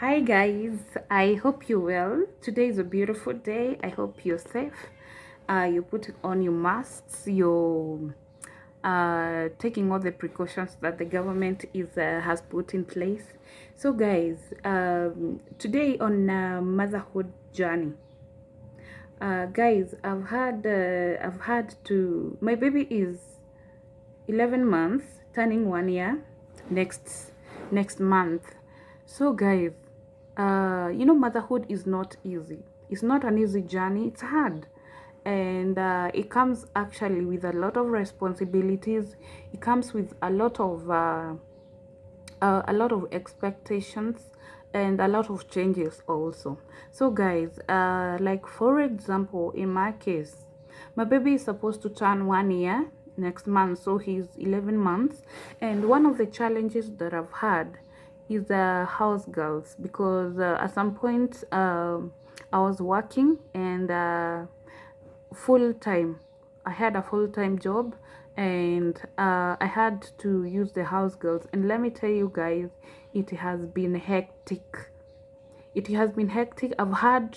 Hi guys, I hope you're well. Today is a beautiful day. I hope you're safe. You put on your masks. You're taking all the precautions that the government is has put in place. So guys, today on motherhood journey, guys, I've had to. My baby is 11 months, turning 1 year next month. So guys, motherhood is not easy. It's not an easy journey. It's hard, and it comes actually with a lot of responsibilities. It comes with a lot of expectations and a lot of changes also. So guys, like for example, in my case, my baby is supposed to turn 1 year next month, so he's 11 months. And one of the challenges that I've had is house girls, because at some point I was working and full time. I had a full time job, and I had to use the house girls. And let me tell you guys, it has been hectic. It has been hectic. I've had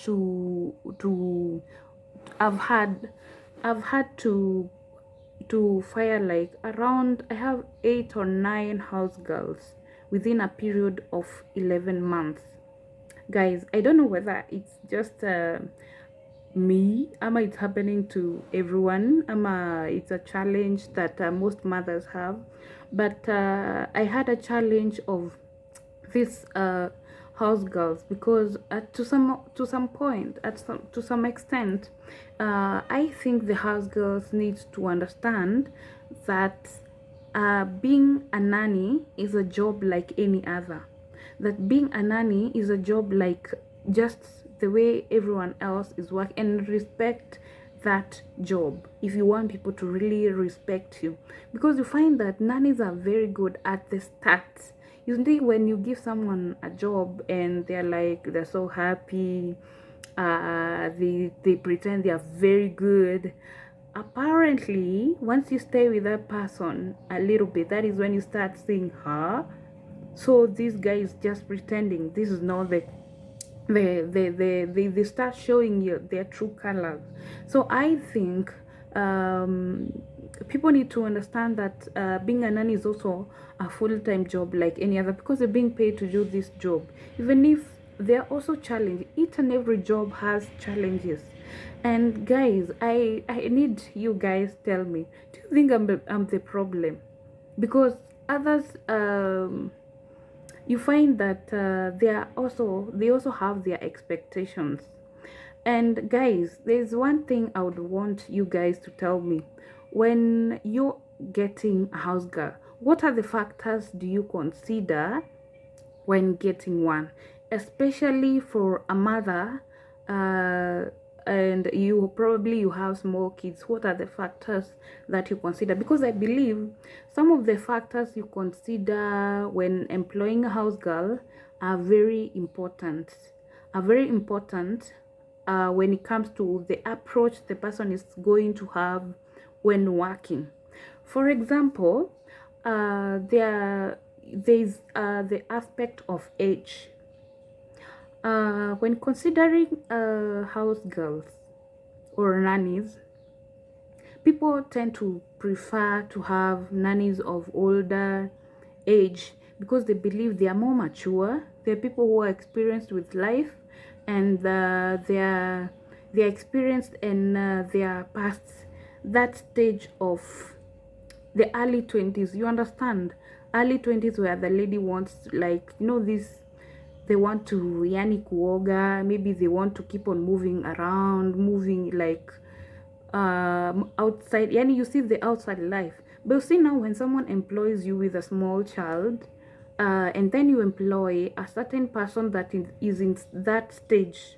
I've had to fire like around, I have 8 or 9 house girls within a period of 11 months. Guys, I don't know whether it's just me, ama it's happening to everyone, ama it's a challenge that most mothers have. But I had a challenge of this house girls, because to some point, to some extent, I think the house girls need to understand that being a nanny is a job like any other. That being a nanny is a job like just the way everyone else is working, and respect that job if you want people to really respect you. Because you find that nannies are very good at the start. Usually when you give someone a job and they're so happy, they pretend they are very good. Apparently once you stay with that person a little bit, that is when you start seeing her. So this guy is just pretending. This is not they start showing you their true colors. So I think people need to understand that being a nanny is also a full-time job like any other, because they're being paid to do this job. Even if they're also challenged, each and every job has challenges. And guys, I need you guys tell me, do you think I'm the problem? Because others, you find that they also have their expectations. And guys, there's one thing I would want you guys to tell me. When you're getting a house girl, what are the factors do you consider when getting one, especially for a mother, uh, and you have small kids? What are the factors that you consider? Because I believe some of the factors you consider when employing a house girl are very important, when it comes to the approach the person is going to have when working. For example, there's the aspect of age. When considering house girls or nannies, people tend to prefer to have nannies of older age, because they believe they are more mature. They're people who are experienced with life, and they're experienced in their past, that stage of the early 20s. You understand, early 20s, where the lady wants, like, this, they want to yani kuoga, maybe they want to keep on moving around, moving like outside, yani you see the outside life. But you see, now when someone employs you with a small child, and then you employ a certain person that is in that stage,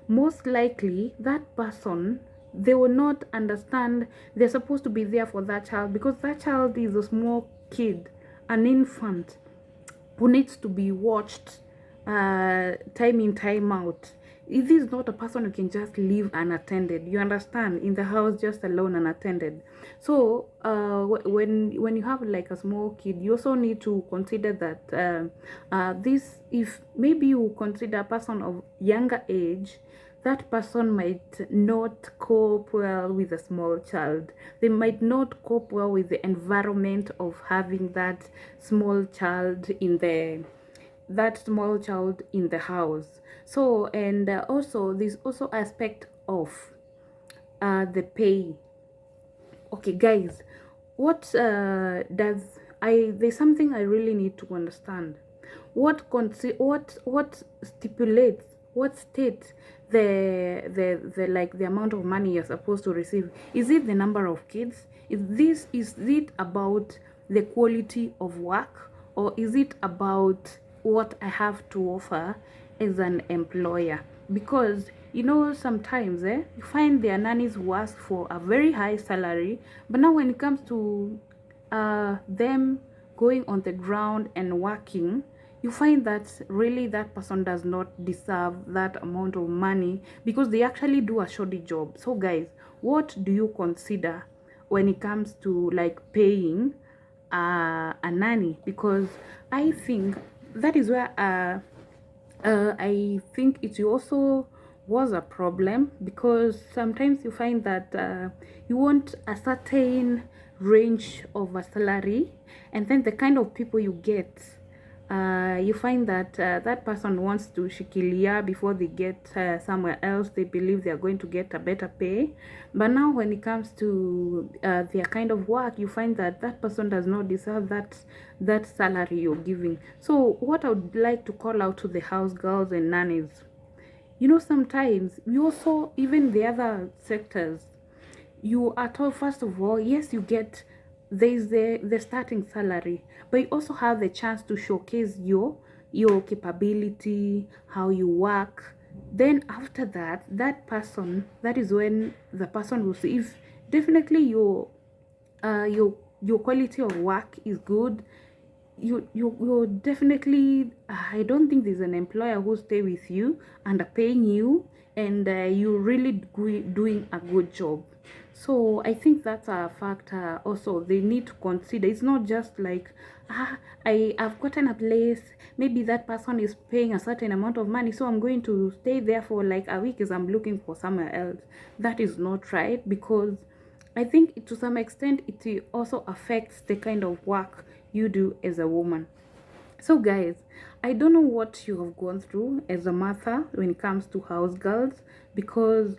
most likely that person, they will not understand they're supposed to be there for that child, because that child is a small kid, an infant, who needs to be watched time in time out. this is not a person who can just leave unattended, you understand, in the house just alone unattended. So when you have like a small kid, you also need to consider that this, if maybe you consider a person of younger age, that person might not cope well with a small child. They might not cope well with the environment of having that small child in the house. So, and also there's also aspect of the pay. Okay, guys, what does I there's something I really need to understand. What stipulates, what states the like the amount of money you're supposed to receive? Is it the number of kids? Is it about the quality of work, or is it about what I have to offer as an employer? Because you know, sometimes you find their nannies who ask for a very high salary, but now when it comes to them going on the ground and working, you find that really that person does not deserve that amount of money, because they actually do a shoddy job. So guys, what do you consider when it comes to like paying a nanny? Because I think that is where I think it also was a problem, because sometimes you find that you want a certain range of a salary, and then the kind of people you get, you find that that person wants to shikilia before they get somewhere else. They believe they are going to get a better pay, but now when it comes to their kind of work, you find that that person does not deserve that salary you're giving. So what I would like to call out to the house girls and nannies, you know, sometimes we also, even the other sectors, you are told, first of all, yes, you get, there's the starting salary, but you also have the chance to showcase your capability, how you work. Then after that, that is when the person will see if definitely your quality of work is good. You definitely, I don't think there's an employer who stay with you and are paying you, and you really doing a good job. So I think that's a factor also they need to consider. It's not just like, I've gotten a place, maybe that person is paying a certain amount of money, so I'm going to stay there for like a week as I'm looking for somewhere else. That is not right, because I think to some extent it also affects the kind of work you do as a woman. So guys, I don't know what you have gone through as a mother when it comes to house girls, because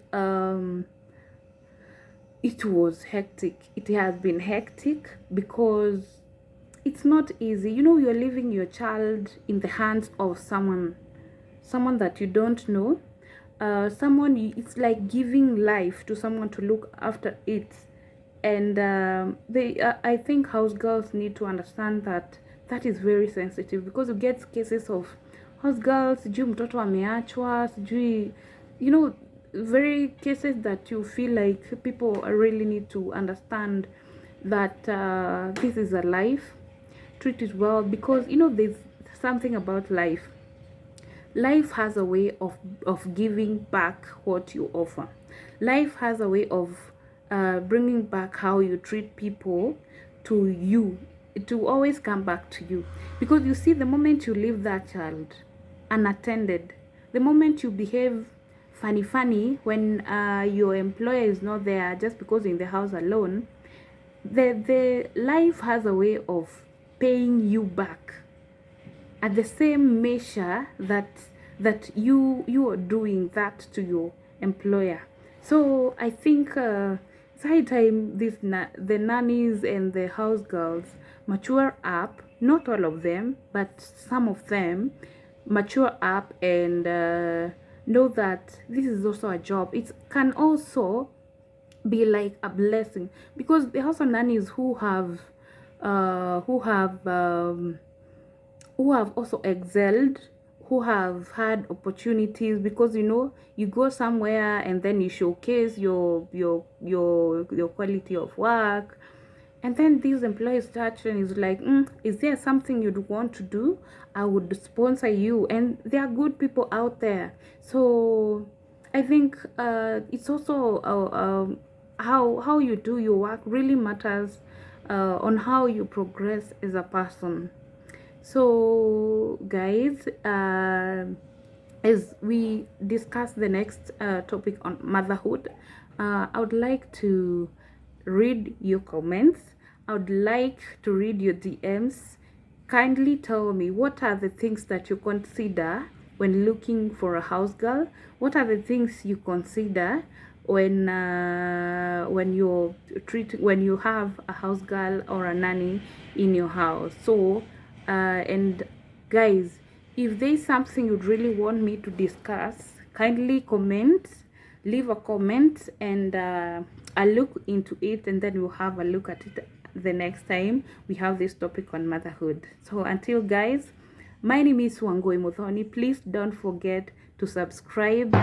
it was hectic. It has been hectic because it's not easy. You know, you're leaving your child in the hands of someone that you don't know, it's like giving life to someone to look after it. And I think house girls need to understand that that is very sensitive, because you get cases of house girls, sijui mtoto ameachwa, sijui, you know, very cases that you feel like people really need to understand that this is a life. Treat it well, because you know there's something about life. Life has a way of giving back what you offer. Life has a way of bringing back how you treat people to you, to always come back to you. Because you see, the moment you leave that child unattended, the moment you behave funny when your employer is not there, just because you're in the house alone, the life has a way of paying you back at the same measure that you are doing that to your employer. So I think it's high time the nannies and the house girls mature up. Not all of them, but some of them mature up and know that this is also a job. It can also be like a blessing, because there are also nannies who have uh, who have um, who have also excelled, who have had opportunities, because you know, you go somewhere and then you showcase your quality of work. And then these employees touch and is like, is there something you'd want to do? I would sponsor you. And there are good people out there. So I think it's also how you do your work really matters on how you progress as a person. So guys, as we discuss the next topic on motherhood, I would like to read your comments. I would like to read your DMs. Kindly tell me, what are the things that you consider when looking for a house girl? What are the things you consider when you're when you have a house girl or a nanny in your house? So and guys, if there's something you'd really want me to discuss, kindly comment, leave a comment, and I'll look into it, and then we'll have a look at it the next time we have this topic on motherhood. So until guys, my name is Wangoi Muthoni. Please don't forget to subscribe,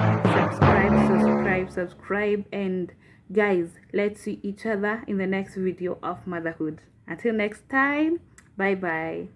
and guys, let's see each other in the next video of motherhood. Until next time, bye bye.